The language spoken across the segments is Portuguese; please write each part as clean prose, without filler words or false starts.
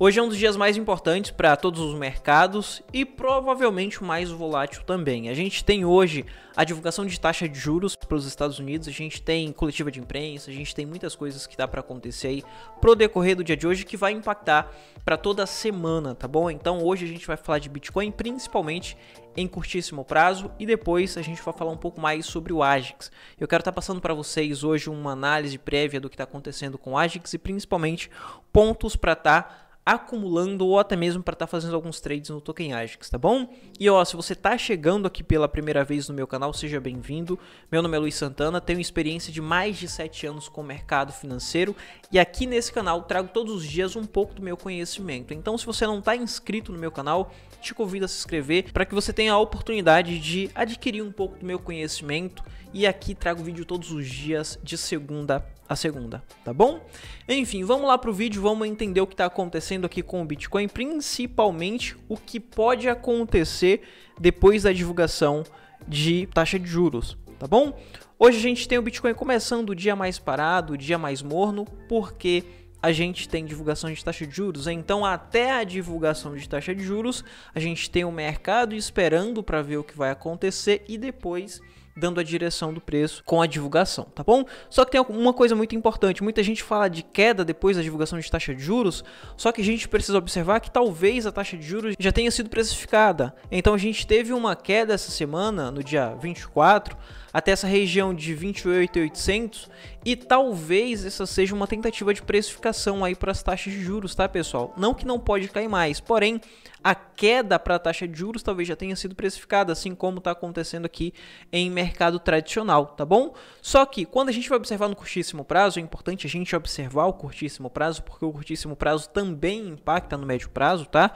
Hoje é um dos dias mais importantes para todos os mercados e provavelmente o mais volátil também. A gente tem hoje a divulgação de taxa de juros para os Estados Unidos, a gente tem coletiva de imprensa, a gente tem muitas coisas que dá para acontecer aí pro decorrer do dia de hoje que vai impactar para toda a semana, tá bom? Então hoje a gente vai falar de Bitcoin principalmente em curtíssimo prazo e depois a gente vai falar um pouco mais sobre o AGIX. Eu quero estar passando para vocês hoje uma análise prévia do que está acontecendo com o AGIX e principalmente pontos para estar acumulando ou até mesmo para estar fazendo alguns trades no token AGIX, tá bom? E ó, se você está chegando aqui pela primeira vez no meu canal, seja bem-vindo. Meu nome é Luiz Santana, tenho experiência de mais de 7 anos com o mercado financeiro e aqui nesse canal trago todos os dias um pouco do meu conhecimento. Então, se você não está inscrito no meu canal, te convido a se inscrever para que você tenha a oportunidade de adquirir um pouco do meu conhecimento e aqui trago vídeo todos os dias de segunda a segunda, tá bom? Enfim, vamos lá pro vídeo, vamos entender o que está acontecendo aqui com o Bitcoin, principalmente o que pode acontecer depois da divulgação de taxa de juros, tá bom? Hoje a gente tem o Bitcoin começando o dia mais parado, o dia mais morno, porque a gente tem divulgação de taxa de juros, então até a divulgação de taxa de juros, a gente tem o mercado esperando para ver o que vai acontecer e depois dando a direção do preço com a divulgação, tá bom? Só que tem uma coisa muito importante, muita gente fala de queda depois da divulgação de taxa de juros, só que a gente precisa observar que talvez a taxa de juros já tenha sido precificada. Então a gente teve uma queda essa semana, no dia 24, até essa região de 28.800 e talvez essa seja uma tentativa de precificação aí para as taxas de juros, tá, pessoal? Não que não pode cair mais, porém a queda para a taxa de juros talvez já tenha sido precificada, assim como está acontecendo aqui em mercado tradicional, tá bom? Só que quando a gente vai observar no curtíssimo prazo, é importante a gente observar o curtíssimo prazo, porque o curtíssimo prazo também impacta no médio prazo, tá?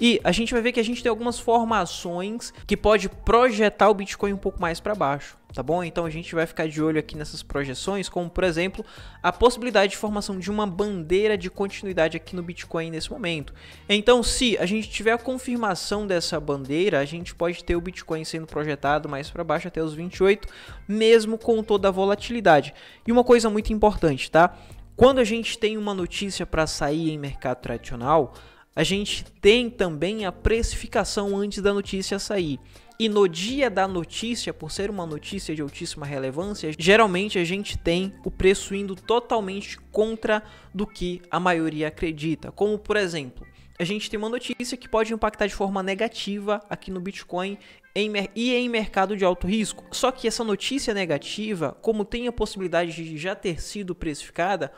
E a gente vai ver que a gente tem algumas formações que pode projetar o Bitcoin um pouco mais para baixo, tá bom? Então a gente vai ficar de olho aqui nessas projeções, como por exemplo, a possibilidade de formação de uma bandeira de continuidade aqui no Bitcoin nesse momento. Então, se a gente tiver a confirmação dessa bandeira, a gente pode ter o Bitcoin sendo projetado mais para baixo até os 28, mesmo com toda a volatilidade. E uma coisa muito importante, tá? Quando a gente tem uma notícia para sair em mercado tradicional, a gente tem também a precificação antes da notícia sair. E no dia da notícia, por ser uma notícia de altíssima relevância, geralmente a gente tem o preço indo totalmente contra do que a maioria acredita. Como, por exemplo, a gente tem uma notícia que pode impactar de forma negativa aqui no Bitcoin e em mercado de alto risco. Só que essa notícia negativa, como tem a possibilidade de já ter sido precificada,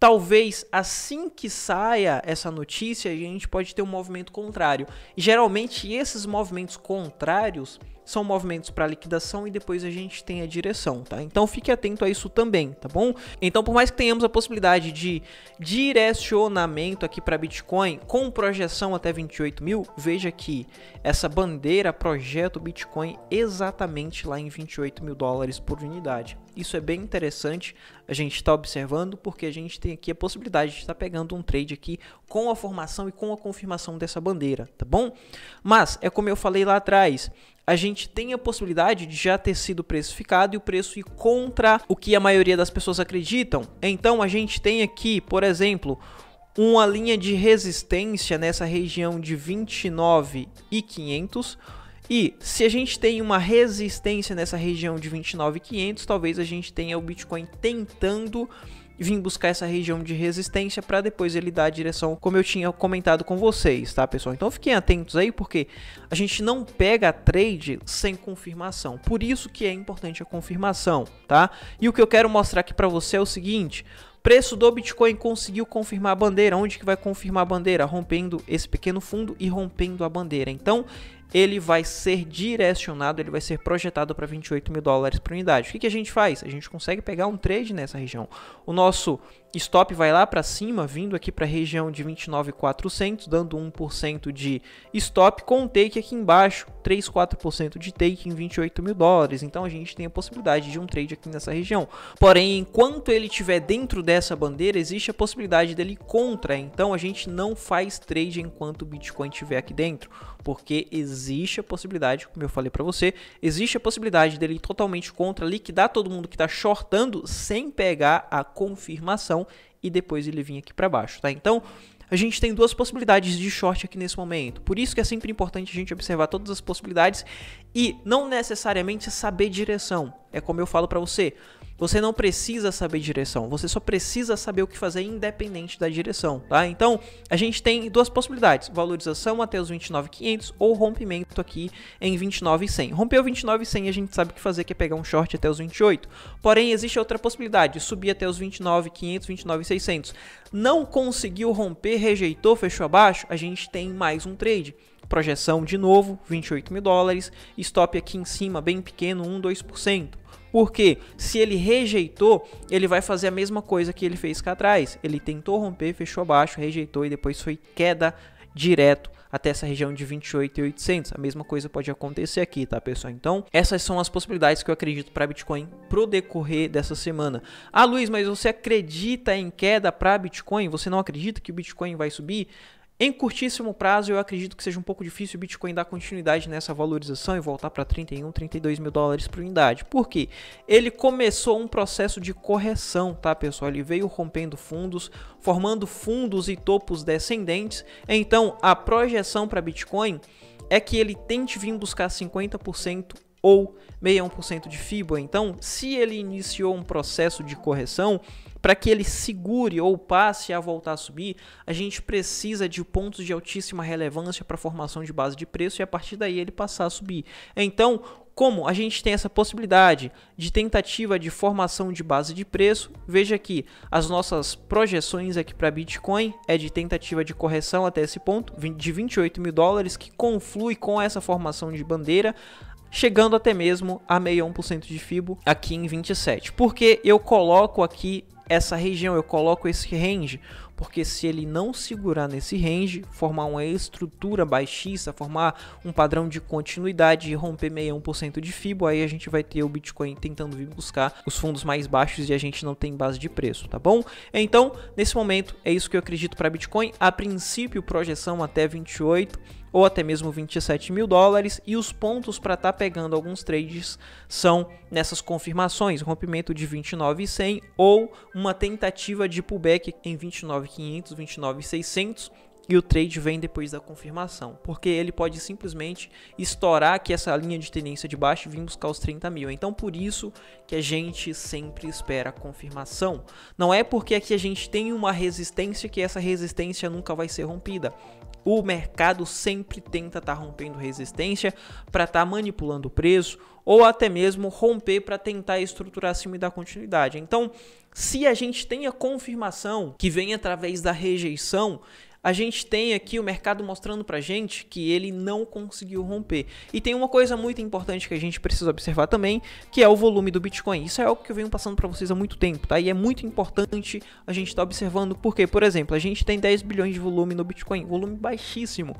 talvez assim que saia essa notícia, a gente pode ter um movimento contrário. E geralmente esses movimentos contrários são movimentos para liquidação e depois a gente tem a direção, tá? Então fique atento a isso também, tá bom? Então por mais que tenhamos a possibilidade de direcionamento aqui para Bitcoin com projeção até 28 mil, veja que essa bandeira projeta o Bitcoin exatamente lá em 28 mil dólares por unidade. Isso é bem interessante, a gente está observando porque a gente tem aqui a possibilidade de estar pegando um trade aqui com a formação e com a confirmação dessa bandeira, tá bom? Mas é como eu falei lá atrás, a gente tem a possibilidade de já ter sido precificado e o preço ir contra o que a maioria das pessoas acreditam. Então a gente tem aqui, por exemplo, uma linha de resistência nessa região de 29.500. E se a gente tem uma resistência nessa região de 29.500, talvez a gente tenha o Bitcoin tentando vir buscar essa região de resistência para depois ele dar a direção, como eu tinha comentado com vocês, tá, pessoal? Então fiquem atentos aí, porque a gente não pega trade sem confirmação. Por isso que é importante a confirmação, tá? E o que eu quero mostrar aqui para você é o seguinte: preço do Bitcoin conseguiu confirmar a bandeira. Onde que vai confirmar a bandeira? Rompendo esse pequeno fundo e rompendo a bandeira. Então ele vai ser direcionado, ele vai ser projetado para 28 mil dólares por unidade. O que a gente faz? A gente consegue pegar um trade nessa região. O nosso stop vai lá para cima, vindo aqui para a região de 29.400, dando 1% de stop, com um take aqui embaixo, 3, 4% de take em 28 mil dólares. Então a gente tem a possibilidade de um trade aqui nessa região. Porém, enquanto ele estiver dentro dessa bandeira, existe a possibilidade dele ir contra. Então a gente não faz trade enquanto o Bitcoin estiver aqui dentro, porque existe a possibilidade, como eu falei para você, existe a possibilidade dele ir totalmente contra, liquidar todo mundo que está shortando sem pegar a confirmação e depois ele vir aqui para baixo, tá? Então a gente tem duas possibilidades de short aqui nesse momento. Por isso que é sempre importante a gente observar todas as possibilidades e não necessariamente saber direção. É como eu falo para você, você não precisa saber direção, você só precisa saber o que fazer independente da direção, tá? Então, a gente tem duas possibilidades, valorização até os 29.500 ou rompimento aqui em 29.100. Rompeu 29.100, a gente sabe o que fazer, que é pegar um short até os 28. Porém, existe outra possibilidade, subir até os 29.500, 29.600. Não conseguiu romper, rejeitou, fechou abaixo, a gente tem mais um trade. Projeção de novo, 28 mil dólares, stop aqui em cima, bem pequeno, 1, 2%. Porque se ele rejeitou, ele vai fazer a mesma coisa que ele fez cá atrás. Ele tentou romper, fechou abaixo, rejeitou e depois foi queda direto até essa região de 28.800. A mesma coisa pode acontecer aqui, tá, pessoal? Então, essas são as possibilidades que eu acredito para Bitcoin pro decorrer dessa semana. Ah, Luiz, mas você acredita em queda para Bitcoin? Você não acredita que o Bitcoin vai subir? Em curtíssimo prazo, eu acredito que seja um pouco difícil o Bitcoin dar continuidade nessa valorização e voltar para 31, 32 mil dólares por unidade. Por quê? Ele começou um processo de correção, tá, pessoal? Ele veio rompendo fundos, formando fundos e topos descendentes. Então, a projeção para Bitcoin é que ele tente vir buscar 50% ou 61% de FIBA. Então, se ele iniciou um processo de correção, para que ele segure ou passe a voltar a subir, a gente precisa de pontos de altíssima relevância para a formação de base de preço e a partir daí ele passar a subir. Então, como a gente tem essa possibilidade de tentativa de formação de base de preço, veja aqui, as nossas projeções aqui para Bitcoin é de tentativa de correção até esse ponto, de 28 mil dólares, que conflui com essa formação de bandeira, chegando até mesmo a 61% de FIBO aqui em 27. Porque eu coloco aqui essa região, eu coloco esse range, porque se ele não segurar nesse range, formar uma estrutura baixista, formar um padrão de continuidade e romper 61% de FIBO, aí a gente vai ter o Bitcoin tentando vir buscar os fundos mais baixos e a gente não tem base de preço, tá bom? Então, nesse momento, é isso que eu acredito para Bitcoin. A princípio, projeção até 28 ou até mesmo 27 mil dólares, e os pontos para estar pegando alguns trades são nessas confirmações, rompimento de 29.100 ou uma tentativa de pullback em 29.500, 29.600, e o trade vem depois da confirmação, porque ele pode simplesmente estourar aqui essa linha de tendência de baixo e vir buscar os 30 mil. Então, por isso que a gente sempre espera a confirmação. Não é porque aqui a gente tem uma resistência que essa resistência nunca vai ser rompida. O mercado sempre tenta estar rompendo resistência para estar manipulando o preço ou até mesmo romper para tentar estruturar acima e dar continuidade. Então, se a gente tem a confirmação que vem através da rejeição, a gente tem aqui o mercado mostrando pra gente que ele não conseguiu romper. E tem uma coisa muito importante que a gente precisa observar também, que é o volume do Bitcoin. Isso é algo que eu venho passando para vocês há muito tempo, tá? E é muito importante a gente estar observando, porque, por exemplo, a gente tem 10 bilhões de volume no Bitcoin, volume baixíssimo.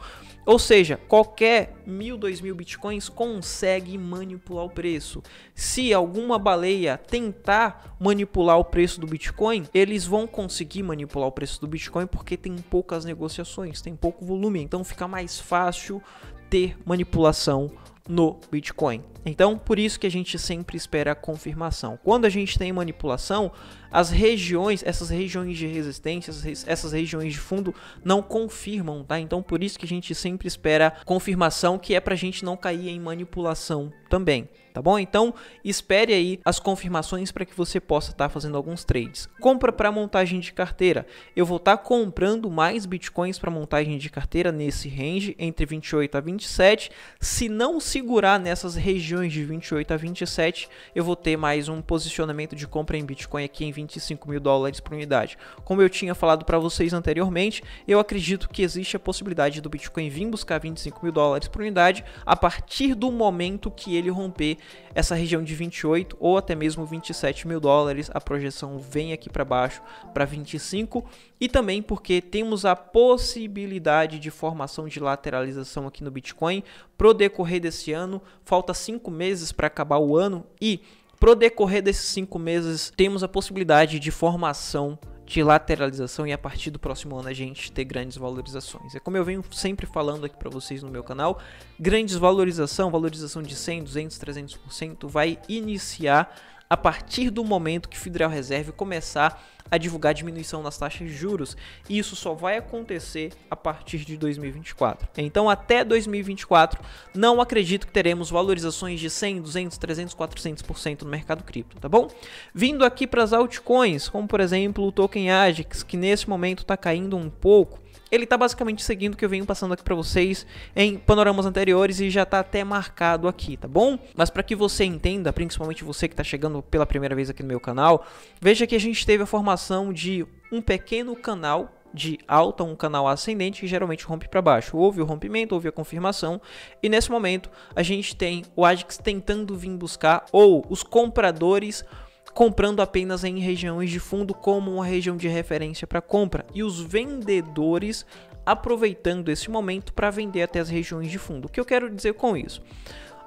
Ou seja, qualquer 1.000, 2.000 Bitcoins consegue manipular o preço. Se alguma baleia tentar manipular o preço do Bitcoin, eles vão conseguir manipular o preço do Bitcoin porque tem poucas negociações, tem pouco volume, então fica mais fácil ter manipulação no Bitcoin. Então, por isso que a gente sempre espera a confirmação. Quando a gente tem manipulação, as regiões, essas regiões de resistência, essas regiões de fundo não confirmam, tá? Então, por isso que a gente sempre espera confirmação, que é pra gente não cair em manipulação também, tá bom? Então, espere aí as confirmações para que você possa estar fazendo alguns trades. Compra para montagem de carteira. Eu vou estar comprando mais Bitcoins para montagem de carteira nesse range, entre 28 a 27. Se não segurar nessas regiões de 28 a 27, eu vou ter mais um posicionamento de compra em Bitcoin aqui em 25 mil dólares por unidade. Como eu tinha falado para vocês anteriormente, eu acredito que existe a possibilidade do Bitcoin vir buscar 25 mil dólares por unidade a partir do momento que ele romper essa região de 28 ou até mesmo 27 mil dólares. A projeção vem aqui para baixo para 25, e também porque temos a possibilidade de formação de lateralização aqui no Bitcoin pro decorrer desse ano. Falta 5 meses para acabar o ano e pro decorrer desses 5 meses temos a possibilidade de formação de lateralização e a partir do próximo ano a gente ter grandes valorizações. É como eu venho sempre falando aqui para vocês no meu canal, grandes valorização de 100, 200, 300% vai iniciar a partir do momento que o Federal Reserve começar a divulgar diminuição nas taxas de juros, e isso só vai acontecer a partir de 2024. Então, até 2024, não acredito que teremos valorizações de 100, 200, 300, 400% no mercado cripto, tá bom? Vindo aqui para as altcoins, como por exemplo o token AJAX, que nesse momento está caindo um pouco, ele está basicamente seguindo o que eu venho passando aqui para vocês em panoramas anteriores e já está até marcado aqui, tá bom? Mas para que você entenda, principalmente você que está chegando pela primeira vez aqui no meu canal, veja que a gente teve a formação de um pequeno canal de alta, um canal ascendente que geralmente rompe para baixo. Houve o rompimento, houve a confirmação e nesse momento a gente tem o AJAX tentando vir buscar, ou os compradores comprando apenas em regiões de fundo como uma região de referência para compra, e os vendedores aproveitando esse momento para vender até as regiões de fundo. O que eu quero dizer com isso?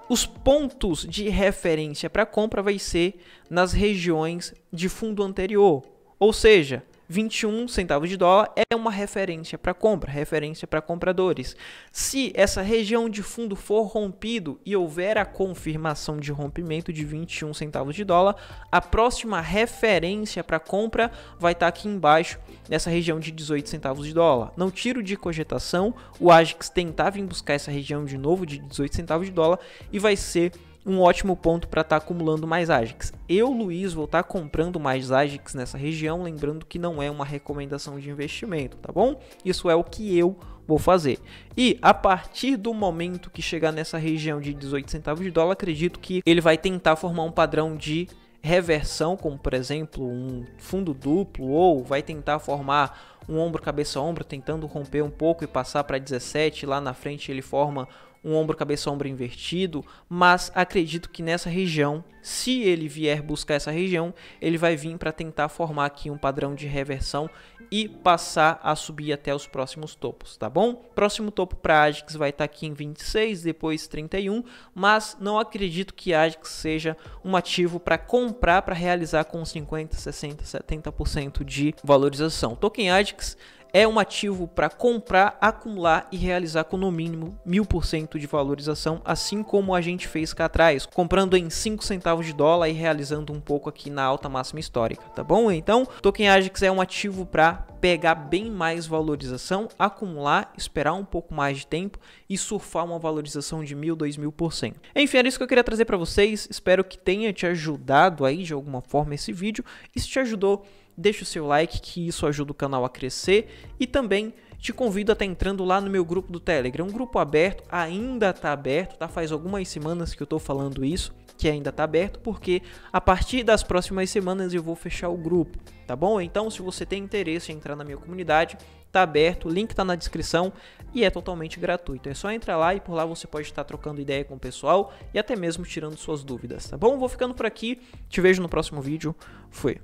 Os pontos de referência para compra vai ser nas regiões de fundo anterior, ou seja, 21 centavos de dólar é uma referência para compra, referência para compradores. Se essa região de fundo for rompido e houver a confirmação de rompimento de 21 centavos de dólar, a próxima referência para compra vai estar aqui embaixo, nessa região de 18 centavos de dólar. Não tiro de cogitação o AJAX tentar vir buscar essa região de novo de 18 centavos de dólar e vai ser um ótimo ponto para estar acumulando mais AJAX. Eu, Luiz, vou estar comprando mais AJAX nessa região, lembrando que não é uma recomendação de investimento, tá bom? Isso é o que eu vou fazer. E a partir do momento que chegar nessa região de 18 centavos de dólar, acredito que ele vai tentar formar um padrão de reversão, como por exemplo um fundo duplo, ou vai tentar formar um ombro cabeça ombro, tentando romper um pouco e passar para 17, lá na frente ele forma um ombro cabeça ombro invertido, mas acredito que nessa região, se ele vier buscar essa região, ele vai vir para tentar formar aqui um padrão de reversão e passar a subir até os próximos topos, tá bom? Próximo topo para AJAX vai estar aqui em 26, depois 31, mas não acredito que AJAX seja um ativo para comprar, para realizar com 50, 60, 70% de valorização. Token AJAX é um ativo para comprar, acumular e realizar com no mínimo 1000% de valorização, assim como a gente fez cá atrás, comprando em 5 centavos de dólar e realizando um pouco aqui na alta máxima histórica, tá bom? Então, Token AJAX é um ativo para pegar bem mais valorização, acumular, esperar um pouco mais de tempo e surfar uma valorização de 1000, 2000%. Enfim, era isso que eu queria trazer para vocês. Espero que tenha te ajudado aí de alguma forma esse vídeo. E se te ajudou, deixa o seu like, que isso ajuda o canal a crescer, e também te convido a estar entrando lá no meu grupo do Telegram, um grupo aberto, ainda está aberto, tá? Faz algumas semanas que eu estou falando isso, que ainda está aberto, porque a partir das próximas semanas eu vou fechar o grupo, tá bom? Então, se você tem interesse em entrar na minha comunidade, tá aberto, o link tá na descrição e é totalmente gratuito. É só entrar lá e por lá você pode estar trocando ideia com o pessoal e até mesmo tirando suas dúvidas, tá bom? Vou ficando por aqui, te vejo no próximo vídeo, fui!